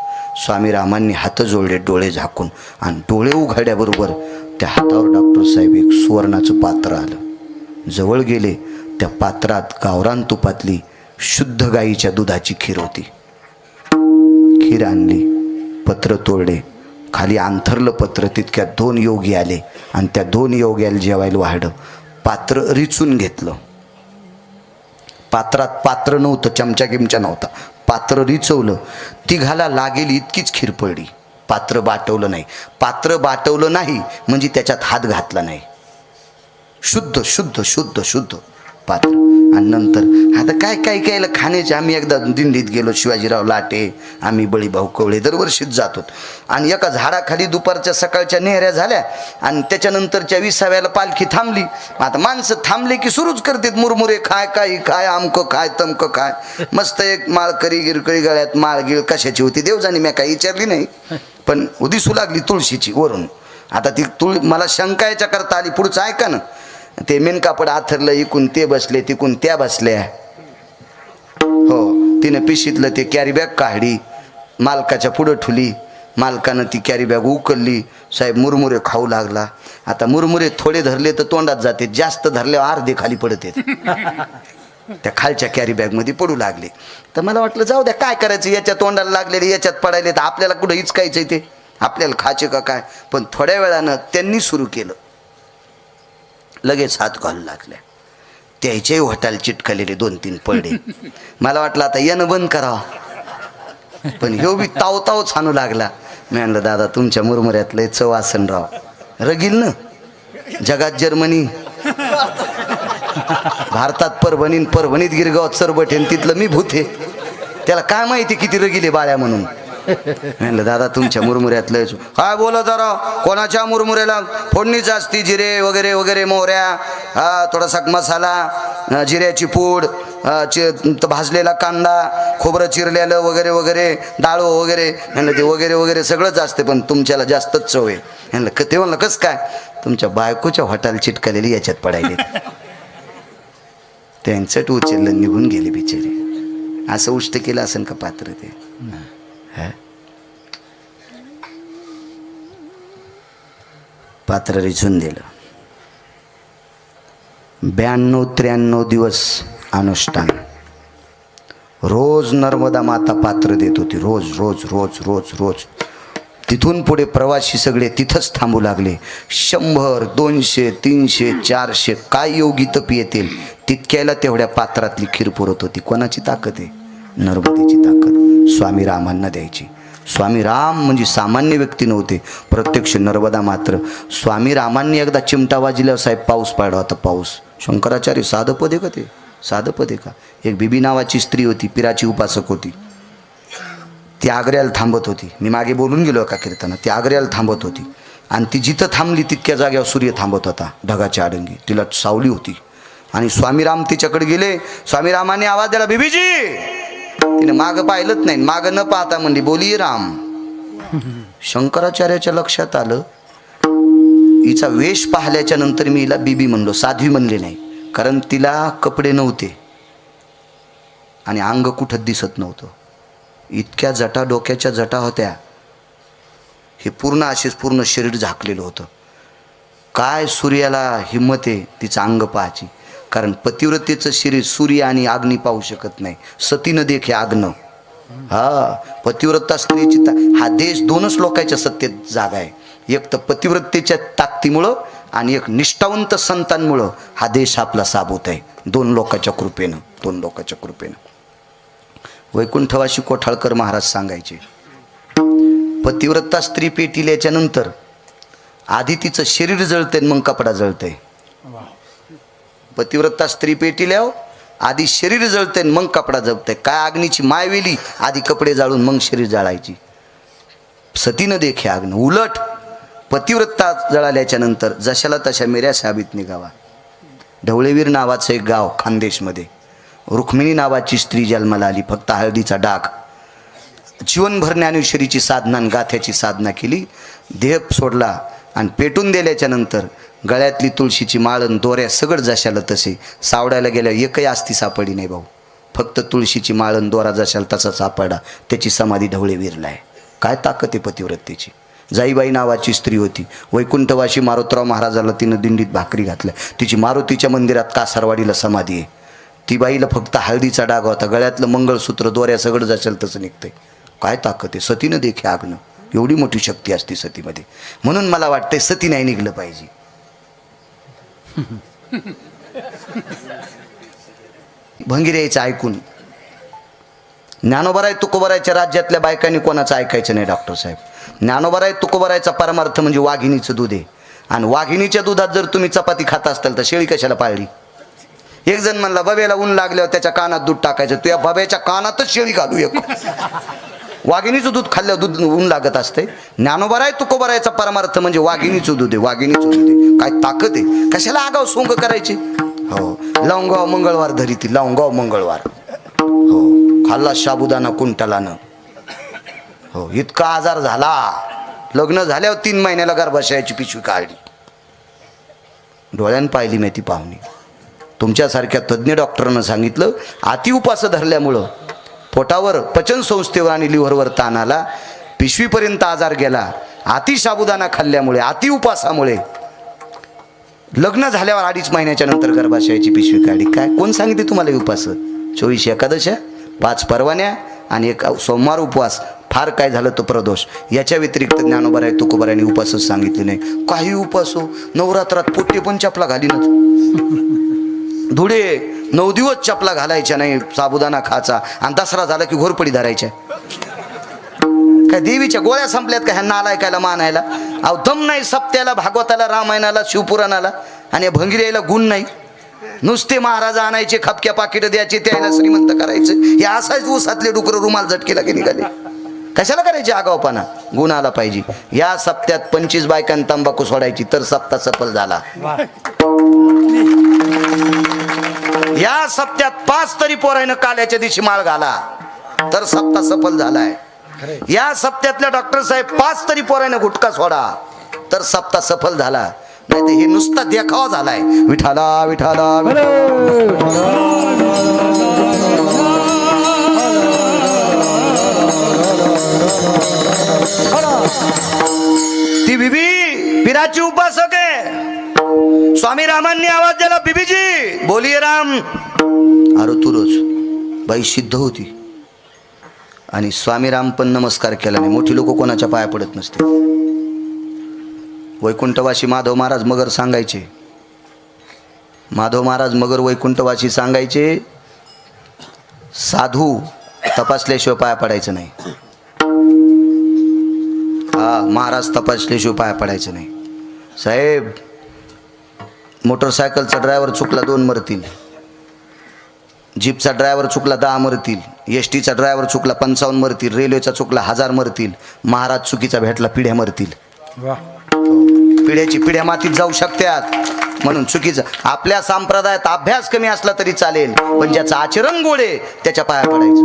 A: स्वामी रामांनी हात जोडले डोळे झाकून आणि डोळे उघडल्याबरोबर त्या हातावर डॉक्टर साहेब एक सुवर्णाचं पात्र आलं जवळ गेले त्या पात्रात गावरान तुपातली शुद्ध गाईच्या दुधाची खीर होती खीर आणली पत्र तोडले खाली अंथरलं पत्र तितक्यात 2 योगी आले आणि त्या 2 योग्याला जेवायला वाढलं पात्र रिचून घेतलं पात्रात पात्र नव्हतं चमचा किमचा नव्हता पात्र रिचवलं तिघाला लागेल इतकीच खीर पडली पात्र बाटवलं नाही म्हणजे त्याच्यात हात घातला नाही शुद्ध शुद्ध शुद्ध शुद्ध पात्र आणि नंतर आता काय काय कायला खाण्याचे आम्ही एकदा दिंडीत गेलो शिवाजीराव लाटे आम्ही बळीभाऊ कवळे दरवर्षीच जातो आणि एका झाडाखाली दुपारच्या सकाळच्या नेहऱ्या झाल्या आणि त्याच्यानंतरच्या 20व्याला पालखी थांबली आता माणसं थांबले की सुरूच करतात मुरमुरे काय आमकं काय तमकं काय मस्त एक माळकरी गिरकळी गळ्यात माळगिळ कशाची होती देवजानी मी काही विचारली नाही पण दिसू लागली तुळशीची वरून आता ती मला शंका याच्या करता आली पुढचं ऐका ना ते मेन कापड आथरलं इकून ते बसले तिकून त्या बसल्या हो तिने पिशीतलं ते कॅरी बॅग काढली मालकाच्या पुढं ठुली मालकानं ती कॅरी बॅग उकलली साहेब मुरमुरे खाऊ लागला आता मुरमुरे थोडे धरले तर तोंडात जाते जास्त धरल्यावर अर्धे खाली पडते त्या खालच्या कॅरी बॅगमध्ये पडू लागले तर मला वाटलं जाऊ द्या काय करायचं याच्या तोंडाला लागलेले याच्यात पडायले तर आपल्याला कुठं हिचकायचं ते आपल्याला खायचे का काय पण थोड्या वेळानं त्यांनी सुरू केलं लगेच हात घालू लागल्या त्याच्याही होटाल चिटकलेले 2-3 पडले मला वाटलं आता येणं बंद करावं पण ह्यो बी ताव छानू लागला मी म्हणलं दादा तुमच्या मुरमुऱ्यातलं चव आसन राव. रगील ना, जगात जर्मनी, भारतात परभणी, परभणीत गिरगावात सरबटेन, तिथलं मी भूते. त्याला काय माहिती किती रगिले बाळ्या म्हणून. म्हणलं दादा तुमच्या मुरमुऱ्यातलं काय बोला जरा, कोणाच्या मुरमुऱ्याला फोडणीच असती, जिरे वगैरे वगैरे, मोहऱ्या, हा थोडासा मसाला, जिऱ्याची पूड, भाजलेला कांदा, खोबरं चिरलेलं वगैरे वगैरे, डाळ वगैरे. म्हणलं ते वगैरे वगैरे सगळंच असते, पण तुमच्याला जास्तच चव आहे. म्हणलं ते म्हणलं कसं काय, तुमच्या बायकोच्या हॉटेल चिटकलेली याच्यात पडायली. त्यांचं उचललं निघून गेले बिचारे. असं उष्ट केलं असेल का पात्र ते. पात्र रिझून दिलं. 92-93 दिवस अनुष्ठान. रोज नर्मदा माता पात्र देत होती, रोज रोज रोज रोज रोज. तिथून पुढे प्रवासी सगळे तिथंच थांबू लागले. 100, 200, 300, 400 काय योगी तपी येतील तितक्याला तेवढ्या पात्रातली खीर पुरत होती. कोणाची ताकद आहे? नर्मदेची ताकद. स्वामी रामांना द्यायची. स्वामी राम म्हणजे सामान्य व्यक्ती नव्हते, प्रत्यक्ष नर्मदा मात्र. स्वामी रामांनी एकदा चिमटा वाजल्यावर साहेब पाऊस पाडला होता. पाऊस. शंकराचार्य साधं पद आहे का ते? साधं पद आहे का? एक बीबी नावाची स्त्री होती, पिराची उपासक होती. ती आग्र्याला थांबत होती. मी मागे बोलून गेलो का कीर्तनात. ती आग्र्याला थांबत होती आणि ती जिथं थांबली तितक्या जाग्यावर सूर्य थांबत होता, ढगाच्या आडंगी. तिला सावली होती आणि स्वामीराम तिच्याकडे गेले. स्वामीरामाने आवाज दिला, बीबीजी. तिने मागं पाहिलंच नाही, मागं न पाहता म्हणली, बोली राम. शंकराचार्याच्या लक्षात आलं, हिचा वेश पाहिल्याच्या नंतर मी हिला बीबी म्हणलो, साध्वी म्हणले नाही, कारण तिला कपडे नव्हते आणि अंग कुठं दिसत नव्हतं. इतक्या जटा, डोक्याच्या जटा होत्या, हे पूर्ण असेच पूर्ण शरीर झाकलेलं होतं. काय सूर्याला हिंमत आहे तिचं अंग पाहायची, कारण पतिव्रतेचं शरीर सूर्य आणि अग्नी पाहू शकत नाही. सतीनं देखे आग्न. हा पतिव्रता स्त्रीची हा देश दोनच लोकांच्या सत्तेत जागा आहे. एक तर पतिव्रतेच्या ताकदीमुळं आणि एक निष्ठावंत संतांमुळं हा देश आपला साबूत आहे. दोन लोकांच्या कृपेनं, दोन लोकांच्या कृपेनं. वैकुंठवासी कोठाळकर महाराज सांगायचे, पतिव्रता स्त्री पेटिल्याच्या नंतर आधी तिचं शरीर जळतंय मग कपडा जळतंय. पतिव्रता स्त्री पेटिल्यावर आधी शरीर जळतंय मग कपडा जळतंय. काय अग्नीची मायवेली, आधी कपडे जाळून मग शरीर जाळायची. सतीनं देखे अग्न. उलट पतिव्रता जळाल्याच्या नंतर जशाला तशा मेऱ्या साबीत निघावा. ढवळेवीर नावाचं एक गाव खानदेशमध्ये, रुक्मिणी नावाची स्त्री जन्माला आली. फक्त हळदीचा डाग. जीवनभर ज्ञानेश्वरीची साधना आणि गाथ्याची साधना केली. देह सोडला आणि पेटून दिल्याच्या नंतर गळ्यातली तुळशीची माळण दोऱ्या सगळं जशाला तसे. सावडायला गेल्यावर एकही आस्ती सापडली नाही भाऊ. फक्त तुळशीची माळण दोरा जशाला तसा सापडला. त्याची समाधी ढवळेवीरला आहे. काय ताकद आहे पतिव्रतेची. जाईबाई नावाची स्त्री होती. वैकुंठवासी मारुतराव महाराजाला तिनं दिंडीत भाकरी घातल्या. तिची मारुतीच्या मंदिरात कासारवाडीला समाधी आहे. ती बाईला फक्त हळदीचा डाग होता. गळ्यातलं मंगळसूत्र दोऱ्या सगळं जशाल तसं निघतंय. काय ताकद आहे. सतीनं देखे आग्न. एवढी मोठी शक्ती असते सतीमध्ये. म्हणून मला वाटतंय सती नाही निघलं पाहिजे. भंगिऱ्याचं ऐकून ज्ञानोबराय तुकोबरायच्या राज्यातल्या बायकांनी कोणाचं ऐकायचं नाही डॉक्टर साहेब. ज्ञानोबराय तुकोबरायचा परमार्थ म्हणजे वाघिणीचं दूध आहे. आणि वाघिणीच्या दुधात जर तुम्ही चपाती खात असाल तर शेळी कशाला पाळली. एक जण म्हणला, बब्याला ऊन लागल्यावर त्याच्या कानात दूध टाकायचं. तू या बब्याच्या कानातच शेळी घालू एक. वाघिणीचं दूध खाल्ल्यावर दूध ऊन लागत असते. ज्ञानोबराय तुकोबरायचा परमार्थ म्हणजे वाघिणीचं दूध आहे. वाघिणीचं दूध आहे. काय ताकद आहे. कशाला आगाव सोंग करायचे. हो, लावंगाव मंगळवार धरी ती. लावंगाव मंगळवार. हो, खाल्ला साबुदाणा कुंटलानं. हो, इतका आजार झाला. लग्न झाल्यावर 3 महिन्याला गर्भाशयाची पिशवी काढली. डोळ्यानं पाहिली मी ती पाहुणी. तुमच्यासारख्या तज्ज्ञ डॉक्टरांना सांगितलं, अति उपास धरल्यामुळं पोटावर, पचन संस्थेवर आणि लिव्हरवर ताण आला. पिशवीपर्यंत आजार गेला. अति साबुदाणा खाल्ल्यामुळे, अति उपासामुळे लग्न झाल्यावर 2.5 महिन्याच्या नंतर गर्भाशयाची पिशवी काढली. काय कोण सांगितले तुम्हाला हे उपास? 24 एकादशा, 5 परवान्या आणि 1 सोमवार उपवास. फार काय झालं तर प्रदोष. याच्या व्यतिरिक्त ज्ञानोबराय तुकोबरायांनी उपासच सांगितले नाही. काही उपास हो. नवरात्रात पोट्टे पण चपला घालीनच. धुळे 9 दिवस चपला घालायच्या नाही, साबुदाणा खायचा आणि दसरा झाला की घोरपडी धरायच्या. काय देवीच्या गोळ्या संपल्यात का ह्या नालायकाला मानायला? अहो दम नाही सप्त्याला, भागवताला, रामायणाला, शिवपुराणाला, आणि या भंगिऱ्याला गुण नाही. नुसते महाराज आणायचे, खपक्या पाकिट द्यायचे, त्याला श्रीमंत करायचं. हे असाच ऊसातले डुकर रुमाल झटकेला की निघाले. कशाला करायचे आगावपणा? गुण आला पाहिजे. या सप्त्यात 25 बायकांनी तंबाखू सोडायची तर सप्ताह सफल झाला. या सप्त्यात 5 तरी पोरायनं काल्याच्या दिवशी माळ घाला तर सप्ताह सफल झालाय. या सप्त्यातल्या डॉक्टर साहेब 5 तरी पोरायनं गुटखा सोडा तर सप्ताह सफल झाला. नाही तर हे नुसता देखावा झालाय. विठाला विठाला ती बीबी पिराची उपासक आहे. स्वामी रामांनी आवाज दिला, बीबीजी बोलिये राम. अरे तू रोज बाई सिद्ध होती आणि स्वामी राम पण नमस्कार केला नाही. मोठी लोक कोणाच्या पाया पडत नसते. वैकुंठवासी माधव महाराज मगर सांगायचे, माधव महाराज मगर वैकुंठवासी सांगायचे, साधू तपासल्याशिवाय पाया पडायचं नाही. हा महाराज तपासल्याशिवाय पाया पडायचं नाही. साहेब मोटरसायकलचा ड्रायव्हर चुकला 2 मरतील, जीपचा ड्रायव्हर चुकला 10 मरतील, एसटीचा ड्रायव्हर चुकला 55 मरतील, रेल्वेचा चुकला 1000 मरतील. महाराज चुकीचा भेटला पिढ्या मरतील. पिढ्याची पिढ्या मातीत जाऊ शकतात म्हणून चुकीचं. आपल्या संप्रदायात अभ्यास कमी असला तरी चालेल, पण ज्याचं आचरण गोडे त्याच्या पाया पडायचं.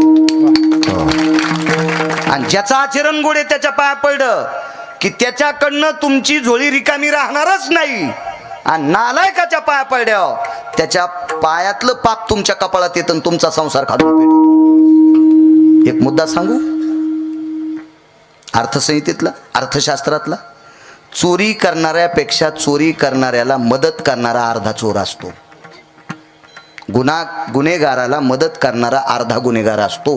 A: आणि ज्याचं आचरण गोडे त्याच्या पाया पडलं की त्याच्याकडनं तुमची झोळी रिकामी राहणारच नाही. आणि नालायकाच्या पाया पडल्यावर त्याच्या पायातलं पाप तुमच्या कपाळात येतं, तुमचा संसार खालून पेटतो. एक मुद्दा सांगू अर्थसंहितेतला, अर्थशास्त्रातला. चोरी करणाऱ्यापेक्षा चोरी करणाऱ्याला मदत करणारा अर्धा चोर असतो. गुन्हेगाराला मदत करणारा अर्धा गुन्हेगार असतो.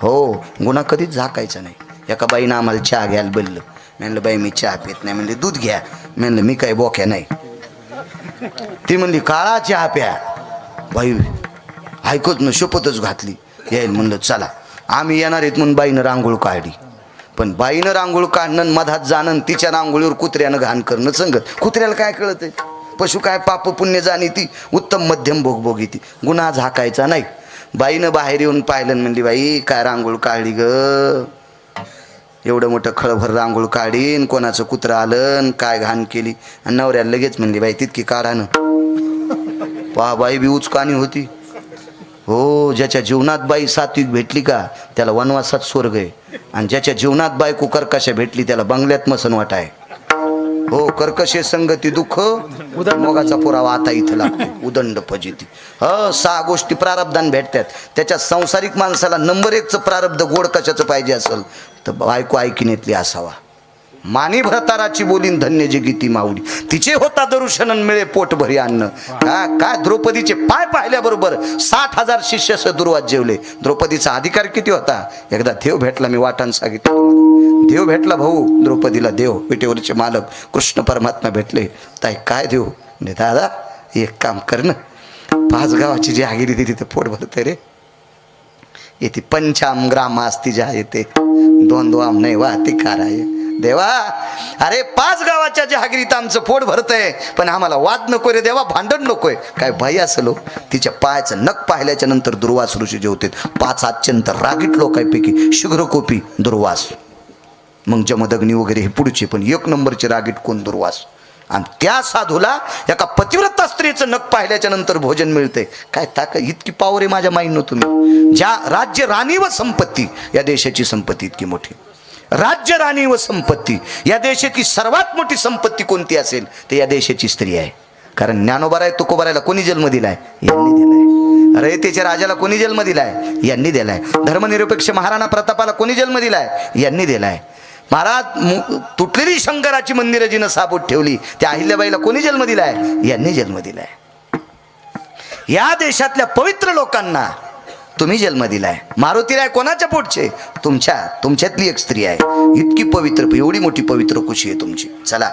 A: हो, गुन्हा कधीच झाकायचा नाही. एका बाईनं आम्हाला चहा घ्यायला बोललं. म्हणलं बाई मी चहा पित नाही. म्हणले दूध घ्या. म्हणलं मी काही बोक्या नाही. ती म्हणली काळा चहा प्या. बाई ऐकत न शपथच घातली यायला. म्हणलं चला आम्ही येणार आहेत म्हणून बाईनं रांगोळ काढली. पण बाईनं रांगोळ काढणं, मधात जाणं, तिच्या रांगोळीवर कुत्र्यानं घाण करणं संगत. कुत्र्याला काय कळत आहे? पशु काय पाप पुण्य जाणी ती, उत्तम मध्यम भोगभोगी ती. गुन्हा झाकायचा नाही. बाईनं बाहेर येऊन पाहिलं. म्हणली बाई काय रांगोळ काढली ग? एवढं मोठं खळभर रांगोळ काढीन, कोणाचं कुत्रं आलं, काय घाण केली. आणि नवऱ्याला लगेच म्हणली बाई तितकी काढा ना. पहा बाई बी उचकानी होती. हो, ज्याच्या जीवनात बाई सात्विक भेटली का त्याला वनवासात स्वर्ग आहे. आणि ज्याच्या जीवनात बायको कर्कशा भेटली त्याला बंगल्यात मसन वाट आहे. हो, कर्कशे संगती दुःख मोगाचा पुरावा आता इथं लागतो. उदंड फजिती. 6 गोष्टी प्रारब्धान भेटतात. त्याच्या संसारिक माणसाला नंबर 1चं प्रारब्ध गोड कशाचं पाहिजे असेल तर बायको ऐकिनेतली असावा. मानी भरताराची बोलीन धन्य जगी ती माऊली, तिचे होता दरुशनन मिळे पोट भरी अन्न. काय द्रौपदीचे पाय पाहिल्याबरोबर 60,000 शिष्य सदुर्वात जेवले. द्रौपदीचा अधिकार किती होता? एकदा देव भेटला. मी वाटान सांगितलं. देव भेटला भाऊ द्रौपदीला. देव पेटेवरचे मालक कृष्ण परमात्मा भेटले. ताई काय देव? दादा एक काम कर ना, 5 गावाची जी आगिरी दिली तिथे पोट भरते रे. येते 5 ग्राम असती ज्या येते 2 आम नाही वाहती काराय देवा. अरे 5 गावाच्या जहागिरीत आमचं पोट भरतंय, पण आम्हाला वाद नको रे देवा, भांडण नकोय. काय बाई असलो तिच्या पायाचं नख पाहिल्याच्या नंतर दुर्वास ऋषी जेवते. 5 अत्यंत रागीट लोकांपैकी शीघ्रकोपी दुर्वास, मग जमदग्नी वगैरे हे पुढचे, पण 1 नंबरचे रागीट कोण? दुर्वास. आणि त्या साधूला एका पतिव्रता स्त्रीचं नख पाहिल्याच्या नंतर भोजन मिळते. काय ताकद, इतकी पावर आहे माझ्या माईनं तुम्ही. ज्या राज्य, राणी व संपत्ती, या देशाची संपत्ती इतकी मोठी. राज्य, राणी व संपत्ती, या देशाची सर्वात मोठी संपत्ती कोणती असेल तर या देशाची स्त्री आहे. कारण ज्ञानोबाराय तुकोबारायला कोणी जन्म दिलाय? यांनी दिलाय. रयतेच्या राजाला कोणी जन्म दिलाय? यांनी दिलाय. धर्मनिरपेक्ष महाराणा प्रतापाला कोणी जन्म दिलाय? यांनी दिलाय. महाराज तुटलेली शंकराची मंदिरं जिनं साबूत ठेवली त्या अहिल्याबाईला कोणी जन्म दिलाय? यांनी जन्म दिलाय. या देशातल्या पवित्र लोकांना तुम्ही जन्म दिलाय. मारुतीराय कोणाच्या पोटचे? तुमच्यातली एक स्त्री आहे. इतकी पवित्र, एवढी मोठी पवित्र कुशी आहे तुमची. चला.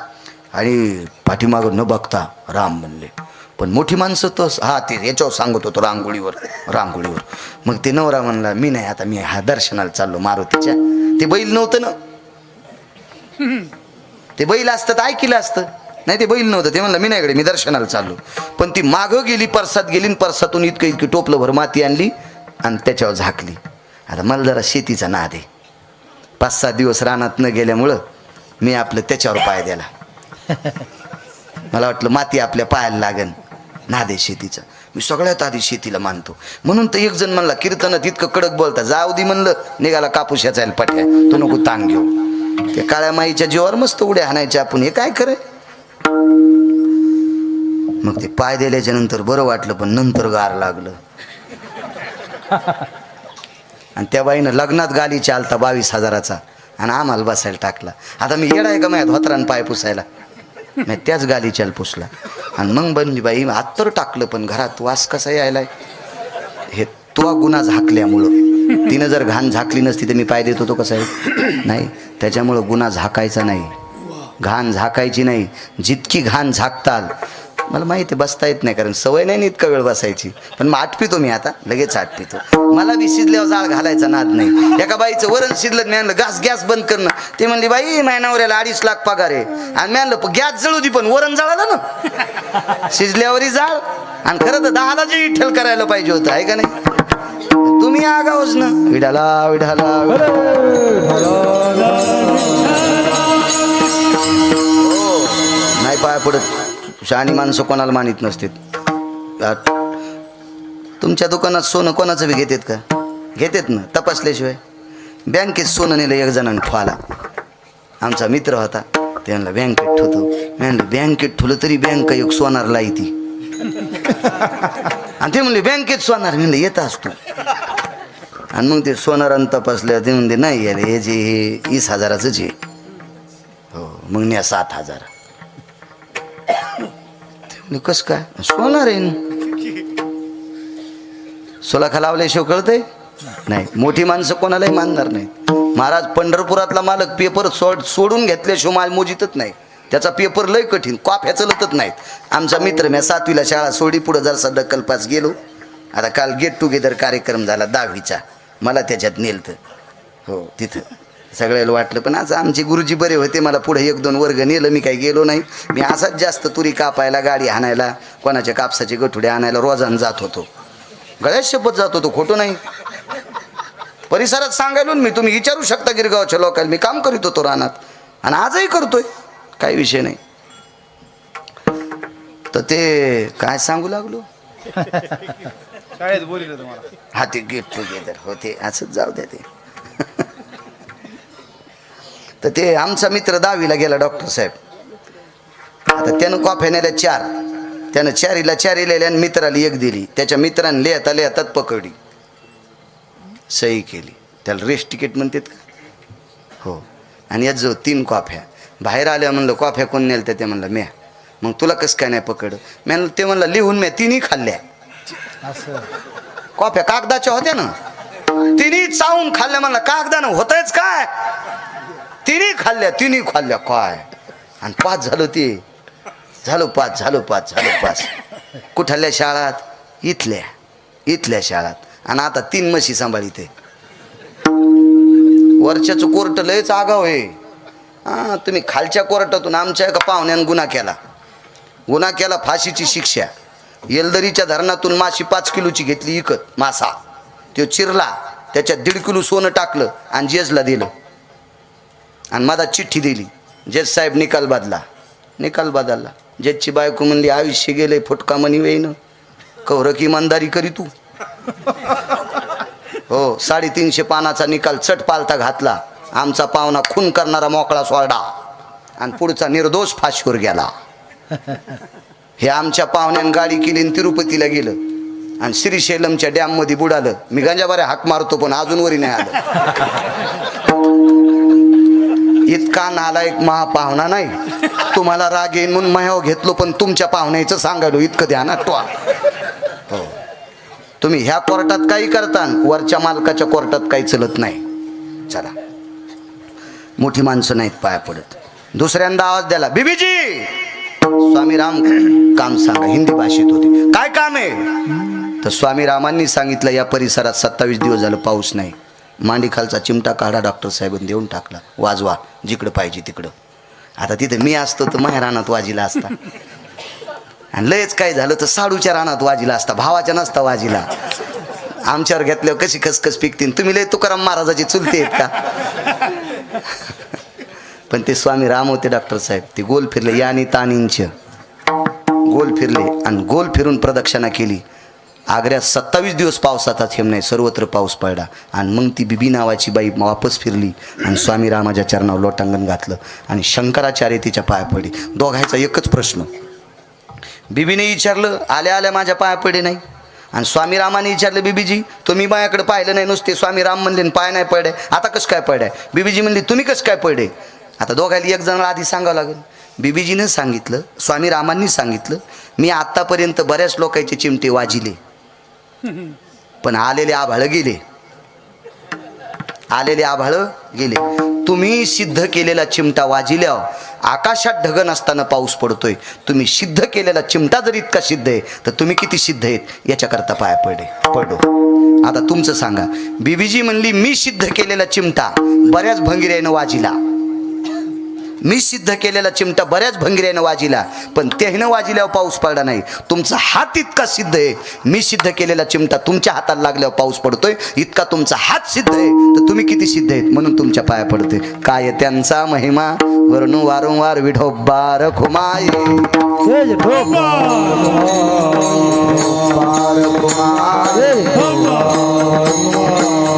A: आणि पाठीमागं न बघता राम म्हणले. पण मोठी माणसं तर हा ते याच्यावर सांगत होतो रांगोळीवर. मग ते नवरा म्हणला मी नाही, आता मी हा दर्शनाला चाललो मारुतीच्या. ते बैल नव्हतं ना, ते बैल असतं तर ऐकलं असतं, नाही ते बैल नव्हतं. ते म्हणलं मी नाही इकडे, मी दर्शनाला चाललो. पण ती मागं गेली, परसात गेली आणि परसातून इतकी टोपलं भर माती आणली आणि त्याच्यावर झाकली. आता मला जरा शेतीचा नाद आहे. 5-6 दिवस रानात न गेल्यामुळं मी आपलं त्याच्यावर पाय दिला. मला वाटलं माती आपल्या पायाला लागन, नाद आहे शेतीचा. मी सगळ्यात आधी शेतीला मानतो. म्हणून तर एक जण म्हणला कीर्तनात इतकं कडक बोलता, जाऊ दे म्हणलं, निघाला कापूस याचायला पट्या, तू नको ताण घेऊ. त्या काळ्या माईच्या जीवावर मस्त उड्या हाणायच्या आपण, हे काय खरंय. मग ते पाय दिल्याच्या नंतर बरं वाटलं, पण नंतर गार लागलं. आणि त्या बाईनं लग्नात गाली चालता 22,000चा आणि आम्हाला बसायला टाकला. आता मी येडा आहे का माझ्या धोत्रान पाय पुसायला, मी त्याच गालीच्याला पुसला. आणि मग बनली बाई आत्तर टाकलं, पण घरात वास कसा यायलाय, हे तो गुन्हा झाकल्यामुळं. तिनं जर घाण झाकली नसती तर मी पाय देत होतो कसं आहे, नाही. त्याच्यामुळं गुन्हा झाकायचा नाही, घाण झाकायची नाही. जितकी घाण झाकताल, मला माहिती बसता येत नाही कारण सवय नाही इतका वेळ बसायची, पण मग आटपितो मी, आता लगेच आटपितो. मला बी शिजल्यावर जाळ घालायचा नाद नाही. एका बाईचं वरण शिजलं, मी आणलं गॅस बंद करणं. ते म्हणली बाई माझ्या नवऱ्याला 2.5 लाख पगार आहे. आणि मी आणलं गॅस जळू दे पण वरण जळालं ना, शिजल्यावरही जाळ. आणि खरं तर 10ला जे विठ्ठल करायला पाहिजे होतं, आहे का नाही. तुम्ही आगावच ना, विडाला विडाला नाही पाय पडत. शहाणी माणसं कोणाला मानित नसतात. तुमच्या दुकानात सोनं कोणाचं बी घेतात का, घेतात ना तपासल्याशिवाय. बँकेत सोनं नेलं एक जणांनी ठेवाला, आमचा मित्र होता. ते म्हणलं बँकेत ठेवतो. मी म्हणलं बँकेत ठेवलं तरी बँक एक सोनार लाईती. आणि ते म्हणले बँकेत सोनार. म्हणलं येत असतो. आणि मग ते सोनारानं तपासल्या, ते म्हणले नाही यार हे जे हे 20,000च आहे. हो मग न्या 7,000. कस काय सोनार आहे, सोलाखा लावल्याशिवाय कळतंय नाही. मोठी माणसं कोणालाही मानणार नाहीत. महाराज पंढरपुरातला मालक पेपर सोडून घेतल्याशिवाय माल मोजितच नाही. त्याचा पेपर लय कठीण, कॉफ्या चलतच नाहीत. आमचा मित्र, मी 7वीला शाळा सोडी, पुढं जरसा दक्कलपास गेलो. आता काल गेट टुगेदर कार्यक्रम झाला 10वीचा, मला त्याच्यात नेलतं. हो तिथं सगळ्याला वाटलं, पण आज आमचे गुरुजी बरे होते, मला पुढे 1-2 वर्ग नेलं. मी काही गेलो नाही. मी असाच जास्त तुरी कापायला, गाडी हाणायला, कोणाच्या कापसाचे गठुडे आणायला रोजानं जात होतो. गळ्यात शपथ जात होतो, खोटं नाही. परिसरात सांगायलो मी, तुम्ही विचारू शकता गिरगावच्या लोकांना. मी काम करीत होतो रानात आणि आजही करतोय, काही विषय नाही. तर ते काय सांगू लागलो,
C: शाळेत बोलिलं तुम्हाला.
A: हा ते गेट टुगेदर होते, असंच जाऊ द्या ते. तर ते आमचा मित्र 10वीला गेला, डॉक्टर साहेब. आता त्यानं कॉफ्या नेल्या 4, त्यानं 4ला 4 लिहिल्या आणि मित्राला 1 दिली. त्याच्या मित्राने लिहतात पकडली, सही केली. त्याला रेस्ट तिकीट म्हणतात का, हो. आणि यात जो 3 कॉफ्या बाहेर आल्या. म्हणलं कॉफ्या कोण नेल्या, ते म्हणलं म्या. मग तुला कसं काय नाही पकड. मी ते म्हणलं लिहून म्या 3ही खाल्ल्या. कॉफ्या कागदाच्या होत्या ना, 3ही चावून खाल्ल्या. म्हणलं कागदानं होतच काय, 3ही खाल्ल्या काय. आणि 5 झालं, ते झालं 5. कुठल्या शाळात, इथल्या शाळात. आणि आता 3 म्हशी सांभाळीते. वरच्याचं कोर्ट लयच आगाव आहे. हां तुम्ही खालच्या कोर्टातून आमच्या एका पाहुण्यानं गुन्हा केला, फाशीची शिक्षा. येलदरीच्या धरणातून माशी 5 किलोची घेतली इकत, मासा. तो चिरला, त्याच्यात 1.5 किलो सोनं टाकलं आणि जेजला दिलं. आणि मला चिठ्ठी दिली, जज साहेब निकाल बदलला. जजची बायको म्हणली आयुष्य गेले, फुटका मनी वेईन, कवर की इमानदारी करी तू. हो 350 पानाचा निकाल चट पालता घातला. आमचा पाहुणा खून करणारा मोकळा सोडा आणि पुढचा निर्दोष फाशीवर गेला. हे आमच्या पाहुण्यानं गाडी केली आणि तिरुपतीला गेलं आणि श्रीशैलमच्या डॅममध्ये बुडालं. मी गंजाबाऱ्या हाक मारतो पण अजून वरी नाही आलं. इतका नालायक महापाहुणा नाही. तुम्हाला राग येईन म्हणून मायाव घेतलो, पण तुमच्या पाहुण्याचं सांगायलो इतकं ध्यानात ठेवा. हो तुम्ही ह्या कोर्टात काही करता, वरच्या मालकाच्या कोर्टात काही चलत नाही. चला, मोठी माणसं नाहीत पाया पडत. दुसऱ्यांदा आवाज द्याला, बीबीजी स्वामी राम काम सांगा. हिंदी भाषेत होते. काय काम आहे? तर स्वामी रामांनी सांगितलं या परिसरात 27 दिवस झालं पाऊस नाही. मांडी खालचा चिमटा काढा, डॉक्टर साहेबांनी देऊन टाकला. वाजवा जिकडं पाहिजे तिकडं. आता तिथं मी असतो तर माझ्या रानात वाजीला असता, आणि लयच काय झालं तर साडूच्या रानात वाजीला असता, भावाच्या नसता वाजीला. आमच्यावर घेतल्यावर कशी खसखस पिकतील. तुम्ही लय तुकाराम महाराजाची चुलते आहेत का? पण ते स्वामी राम होते डॉक्टर साहेब. ते गोल फिरले यानी तानींच गोल फिरले आणि गोल फिरून प्रदक्षिणा केली. आग्र्यात 27 दिवस पावसाचा थेंब नाही, सर्वत्र पाऊस पडला. आणि मग ती बिबी नावाची बाई वापस फिरली आणि स्वामी रामाच्या चरणावर लोटांगण घातलं आणि शंकराचार्य तिच्या पाया पडले. दोघांचा एकच प्रश्न. बिबीने विचारलं, आल्या आल्या माझ्या पाया पडे नाही. आणि स्वामी रामाने विचारलं, बीबीजी तुम्ही माझ्याकडे पाहिलं नाही, नुसते स्वामी राम म्हणले पाय नाही पडे, आता कसं काय पडे? बीबीजी म्हणली तुम्ही कसं काय पडे? आता दोघायला एक जणाला आधी सांगावं लागेल. बीबीजीनं सांगितलं, स्वामी रामांनी सांगितलं, मी आत्तापर्यंत बऱ्याच लोकांचे चिमटे वाजिले, पण आलेले आभाळ गेले. आलेले आभाळ गेले. तुम्ही सिद्ध केलेला चिमटा वाजिल्यावर आकाशात ढग नसताना पाऊस पडतोय. तुम्ही सिद्ध केलेला चिमटा जर इतका सिद्ध आहे तर तुम्ही किती सिद्ध आहेत याच्याकरता पाया पडो. आता तुमचं सांगा. बीबीजी म्हणली मी सिद्ध केलेला चिमटा बऱ्याच भंगिऱ्यानं वाजिला, मी सिद्ध केलेला चिमटा बऱ्याच भंगिऱ्यानं वाजिला, पण त्यानं वाजिल्यावर पाऊस पडला नाही. तुमचा हात इतका सिद्ध आहे, मी सिद्ध केलेला चिमटा तुमच्या हाताला लागल्यावर पाऊस पडतोय, इतका तुमचा हात सिद्ध आहे, तर तुम्ही किती सिद्ध आहेत म्हणून तुमच्या पाया पडते. काय त्यांचा महिमा वर्णू वारंवार विठोबार खुमाये.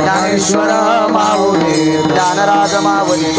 A: ज्ञानेश्वर माऊली ज्ञानराज मावली.